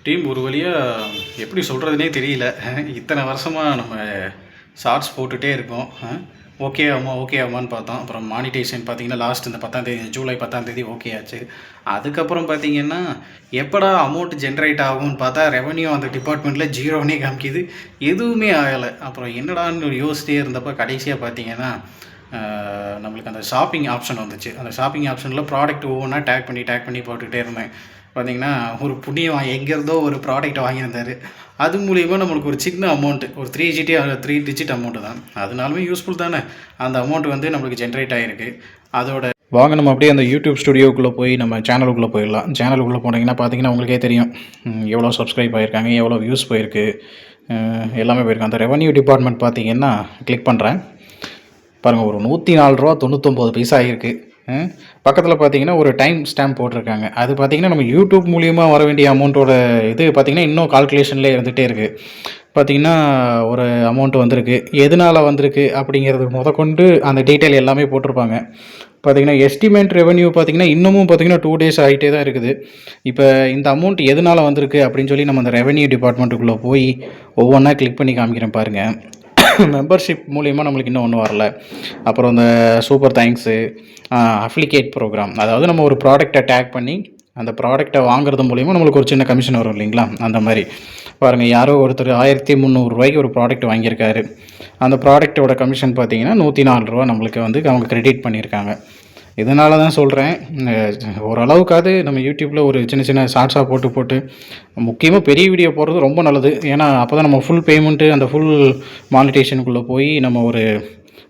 Team ஒரு வழியாக எப்படி சொல்கிறதுனே தெரியல. இத்தனை வருஷமாக நம்ம ஷார்ட்ஸ் போட்டுகிட்டே இருக்கோம். ஓகே ஆமான்னு பார்த்தோம். அப்புறம் மானிட்டைசேஷன் பார்த்தீங்கன்னா லாஸ்ட் இந்த 10ஆம் தேதி ஜூலை 10ஆம் தேதி ஓகே ஆச்சு. அதுக்கப்புறம் பார்த்தீங்கன்னா எப்படா அமௌண்ட் ஜென்ரேட் ஆகும்னு பார்த்தா ரெவன்யூ அந்த டிபார்ட்மெண்ட்டில் ஜீரோனே காமிக்குது. எதுவுமே ஆகலை. அப்புறம் என்னடான்னு யோசிச்சிட்டே இருந்தப்போ கடைசியாக பார்த்தீங்கன்னா நம்மளுக்கு அந்த ஷாப்பிங் ஆப்ஷன் வந்துச்சு. அந்த ஷாப்பிங் ஆப்ஷனில் ப்ராடக்ட் ஒவ்வொன்றா டேக் பண்ணி போட்டுக்கிட்டே இருந்தேன். பார்த்திங்கன்னா ஒரு புண்ணியம் எங்கேருந்தோ ஒரு ப்ராடக்ட் வாங்கியிருந்தார். அது மூலிமா நம்மளுக்கு ஒரு சின்ன அமௌண்ட்டு ஒரு 3 டிஜிட் அமௌண்ட்டு தான். அதனாலுமே யூஸ்ஃபுல் தானே. அந்த அமௌண்ட் வந்து நம்மளுக்கு ஜென்ரேட் ஆகிருக்கு. அதோட வாங்க நம்ம அப்படியே அந்த யூடியூப் ஸ்டுடியோக்குள்ளே போய் நம்ம சேனலுக்குள்ளே போயிடலாம். சேனலுக்குள்ளே போனீங்கன்னா பார்த்தீங்கன்னா உங்களுக்கே தெரியும் எவ்வளோ சப்ஸ்கிரைப் ஆகிருக்காங்க, எவ்வளோ வியூஸ் போயிருக்கு, எல்லாமே போயிருக்கு. அந்த ரெவன்யூ டிபார்ட்மெண்ட் பார்த்தீங்கன்னா கிளிக் பண்ணுறேன். பாருங்கள், ஒரு ₹104.99 ஆகிருக்கு. பக்கத்தில் பார்த்தீங்கன்னா ஒரு டைம் ஸ்டாம்ப் போட்டிருக்காங்க. அது பார்த்திங்கன்னா நம்ம யூடியூப் மூலியமாக வர வேண்டிய அமௌண்ட்டோட இது பார்த்திங்கன்னா இன்னும் கால்குலேஷன்லேயே இருந்துகிட்டே இருக்குது. பார்த்திங்கன்னா ஒரு அமௌண்ட் வந்திருக்கு, எதனால் வந்திருக்கு அப்படிங்கிறது முதற்கொண்டு அந்த டீட்டெயில் எல்லாமே போட்டிருப்பாங்க. பார்த்திங்கன்னா எஸ்டிமேட் ரெவன்யூ பார்த்திங்கன்னா இன்னமும் பார்த்திங்கன்னா 2 டேஸ் ஆகிட்டே தான் இருக்குது. இப்போ இந்த அமௌண்ட் எதனால் வந்திருக்கு அப்படின்னு சொல்லி நம்ம அந்த ரெவன்யூ டிபார்ட்மெண்ட்டுக்குள்ளே போய் ஒவ்வொன்றா கிளிக் பண்ணி காமிக்கிறேன் பாருங்கள். மெம்பர்ஷிப் மூலிமா நம்மளுக்கு இன்னும் ஒன்றும் வரல. அப்புறம் இந்த சூப்பர் தேங்க்ஸு, அஃப்ளிகேட் ப்ரோக்ராம், அதாவது நம்ம ஒரு ப்ராடக்டை டேக் பண்ணி அந்த ப்ராடக்டை வாங்குறது மூலிமா நம்மளுக்கு ஒரு சின்ன கமிஷன் வரும் இல்லைங்களா, அந்த மாதிரி. பாருங்கள், யாரோ ஒருத்தர் ₹1300 ஒரு ப்ராடக்ட் வாங்கியிருக்காரு. அந்த ப்ராடக்டோட கமிஷன் பார்த்திங்கன்னா ₹104 நம்மளுக்கு வந்து அவங்க கிரெடிட் பண்ணியிருக்காங்க. இதனால தான் சொல்கிறேன், ஓரளவுக்காவது நம்ம யூடியூப்பில் ஒரு சின்ன ஷார்ட்ஸாக போட்டு முக்கியமாக பெரிய வீடியோ போடுறது ரொம்ப நல்லது. ஏன்னா அப்போ தான் நம்ம ஃபுல் பேமெண்ட்டு அந்த ஃபுல் மானிட்டேஷனுக்குள்ளே போய் நம்ம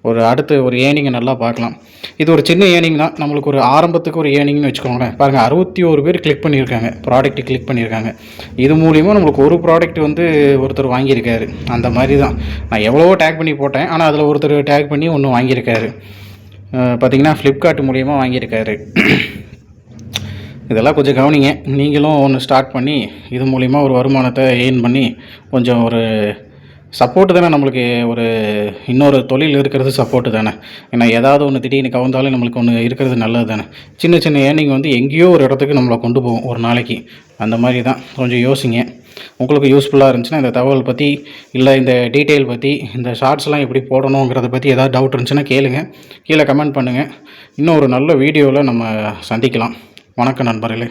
ஒரு அடுத்து ஒரு ஏர்னிங்கை நல்லா பார்க்கலாம். இது ஒரு சின்ன ஏர்னிங் தான், நம்மளுக்கு ஒரு ஆரம்பத்துக்கு ஒரு ஏர்னிங்னு வச்சுக்கோங்களேன். பாருங்கள், 61 பேர் கிளிக் பண்ணியிருக்காங்க, ப்ராடக்ட்டு கிளிக் பண்ணியிருக்காங்க. இது மூலிமா நம்மளுக்கு ஒரு ப்ராடக்ட் வந்து ஒருத்தர் வாங்கியிருக்காரு. அந்த மாதிரி தான் நான் எவ்வளவோ டேக் பண்ணி போட்டேன், ஆனால் அதில் ஒருத்தர் டேக் பண்ணி ஒன்று வாங்கியிருக்காரு. பார்த்திங்கன்னா ஃப்ளிப்கார்ட் மூலிமா வாங்கியிருக்காரு. இதெல்லாம் கொஞ்சம் கவனிங்க. நீங்களும் ஒன்று ஸ்டார்ட் பண்ணி இது மூலிமா ஒரு வருமானத்தை எய்ன் பண்ணி கொஞ்சம் ஒரு சப்போர்ட்டு தானே. நம்மளுக்கு ஒரு இன்னொரு தொழில் இருக்கிறது சப்போர்ட்டு தானே. ஏன்னா ஏதாவது ஒன்று திடீர்னு கவர்ந்தாலும் நம்மளுக்கு ஒன்று இருக்கிறது நல்லது தானே. சின்ன ஏர்னிங் வந்து எங்கேயோ ஒரு இடத்துக்கு நம்மளை கொண்டு போகும் ஒரு நாளைக்கு. அந்த மாதிரி தான், கொஞ்சம் யோசிங்க. உங்களுக்கு யூஸ்ஃபுல்லாக இருந்துச்சுன்னா இந்த தகவல் பற்றி இல்லை இந்த டீட்டெயில் பற்றி இந்த ஷார்ட்ஸ்லாம் எப்படி போடணுங்கிறத பற்றி ஏதாவது டவுட் இருந்துச்சுன்னா கேளுங்க, கீழே கமெண்ட் பண்ணுங்கள். இன்னும் ஒரு நல்ல வீடியோவில் நம்ம சந்திக்கலாம். வணக்கம் நண்பர்களே.